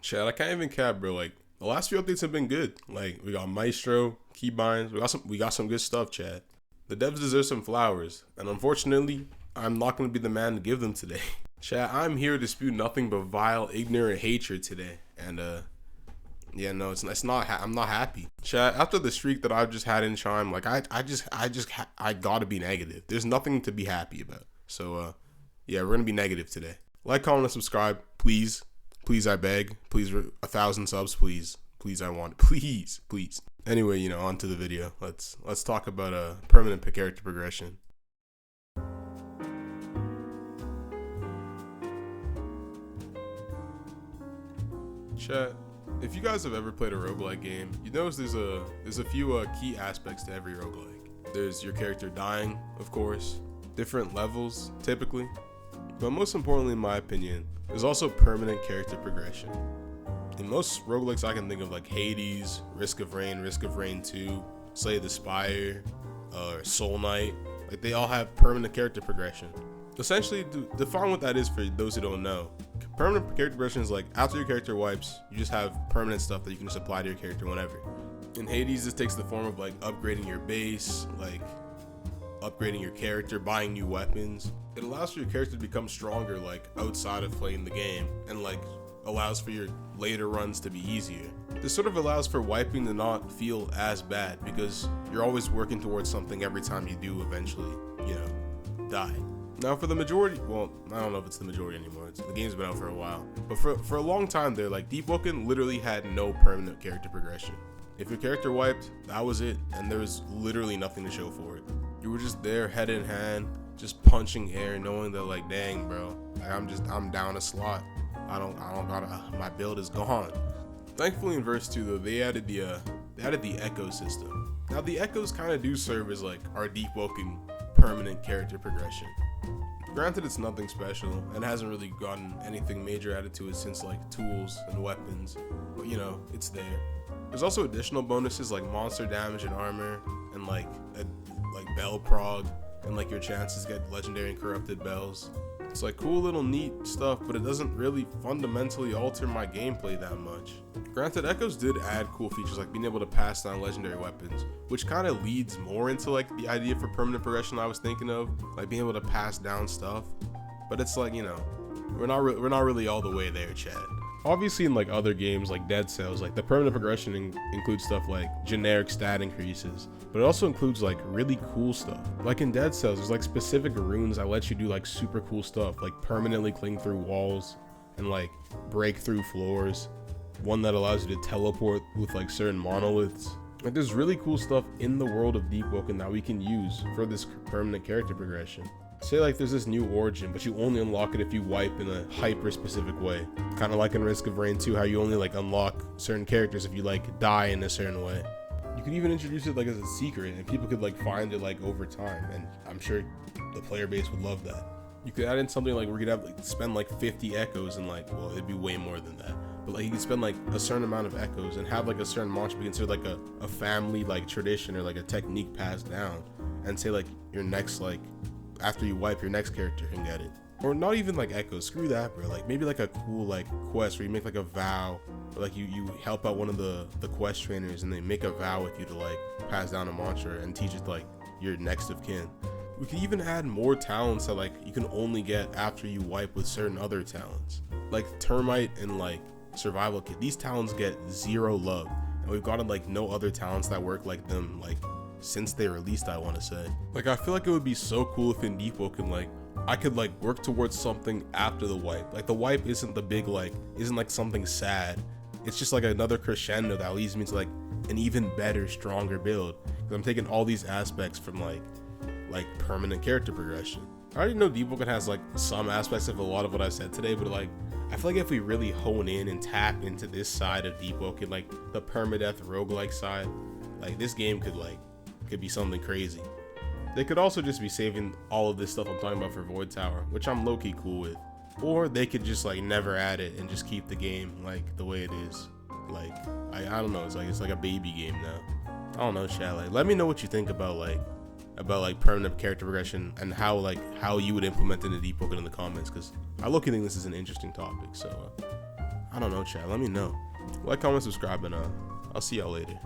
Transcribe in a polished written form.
Chad, I can't even cap, bro. Like, the last few updates have been good. Like, we got Maestro, keybinds, we got some good stuff, Chad. The devs deserve some flowers, and unfortunately, I'm not gonna be the man to give them today. Chad, I'm here to spew nothing but vile, ignorant hatred today, and yeah, no, it's not. I'm not happy, Chad. After the streak that I've just had in Chime, like I gotta be negative. There's nothing to be happy about. So, yeah, we're gonna be negative today. Like, comment, and subscribe, please. Please, I beg. Please, 1,000 subs, please. Please, I want it. Please, please. Anyway, on to the video. Let's talk about permanent character progression. Chat, if you guys have ever played a roguelike game, you notice there's a few key aspects to every roguelike. There's your character dying, of course, different levels, typically, but most importantly, in my opinion, there's also permanent character progression. In most roguelikes I can think of, like Hades, Risk of Rain 2, Slay the Spire, Soul Knight, like they all have permanent character progression. Essentially, to define what that is for those who don't know, permanent character progression is like after your character wipes, you just have permanent stuff that you can just apply to your character whenever. In Hades, this takes the form of like upgrading your base, like upgrading your character, buying new weapons. It allows for your character to become stronger, like outside of playing the game, and like allows for your later runs to be easier. This sort of allows for wiping to not feel as bad because you're always working towards something every time you do eventually, die. Now for the majority, well, I don't know if it's the majority anymore. The game's been out for a while, but for a long time there, like Deepwoken literally had no permanent character progression. If your character wiped, that was it, and there was literally nothing to show for it. You were just there, head in hand, just punching air, knowing that like, dang, bro, like, I'm down a slot. I don't gotta. My build is gone. Thankfully, in verse 2 though, they added the echo system. Now the echoes kind of do serve as like our Deepwoken permanent character progression. Granted, it's nothing special and hasn't really gotten anything major added to it since like tools and weapons, but it's there. There's also additional bonuses like monster damage and armor, and like bell prog, and like your chances to get legendary and corrupted bells. It's like cool little neat stuff, but it doesn't really fundamentally alter my gameplay that much. Granted, echoes did add cool features like being able to pass down legendary weapons, which kind of leads more into like the idea for permanent progression I was thinking of, like being able to pass down stuff. But it's like, we're not really all the way there, Chad. Obviously, in like other games like Dead Cells, like the permanent progression includes stuff like generic stat increases, but it also includes like really cool stuff. Like in Dead Cells, there's like specific runes that let you do like super cool stuff, like permanently cling through walls and like break through floors. One that allows you to teleport with like certain monoliths. Like there's really cool stuff in the world of Deepwoken that we can use for this permanent character progression. Say like there's this new origin, but you only unlock it if you wipe in a hyper specific way. Kind of like in Risk of Rain 2, how you only like unlock certain characters if you like die in a certain way. You could even introduce it like as a secret, and people could like find it like over time, and I'm sure the player base would love that. You could add in something like where you could have like spend like 50 echoes, and like, well, it'd be way more than that, but like you could spend like a certain amount of echoes and have like a certain monster be considered like a family like tradition or like a technique passed down, and say like your next like after you wipe, your next character can get it. Or not even like echoes, screw that, bro. Like maybe like a cool like quest where you make like a vow, or like you help out one of the quest trainers and they make a vow with you to like pass down a monster and teach it to like your next of kin. We could even add more talents that like you can only get after you wipe with certain other talents. Like Termite and like Survival Kit, these talents get 0 love, and we've gotten like no other talents that work like them like since they released, I want to say. Like I feel like it would be so cool if in Deepwoken like I could like work towards something after the wipe. Like the wipe isn't the big like isn't like something sad. It's just like another crescendo that leads me to like an even better, stronger build. Because I'm taking all these aspects from like permanent character progression. I already know Deepwoken has like some aspects of a lot of what I said today, but like I feel like if we really hone in and tap into this side of Deepwoken, like the permadeath roguelike side, like this game could be something crazy. They could also just be saving all of this stuff I'm talking about for Void Tower, which I'm low-key cool with. Or they could just like never add it and just keep the game like the way it is. Like I don't know, it's like a baby game now. I don't know, chat. Like let me know what you think about permanent character progression and how you would implement it in Deepwoken in the comments, because I look and think this is an interesting topic. So I don't know, chat. Let me know. Like, comment, subscribe, and I'll see y'all later.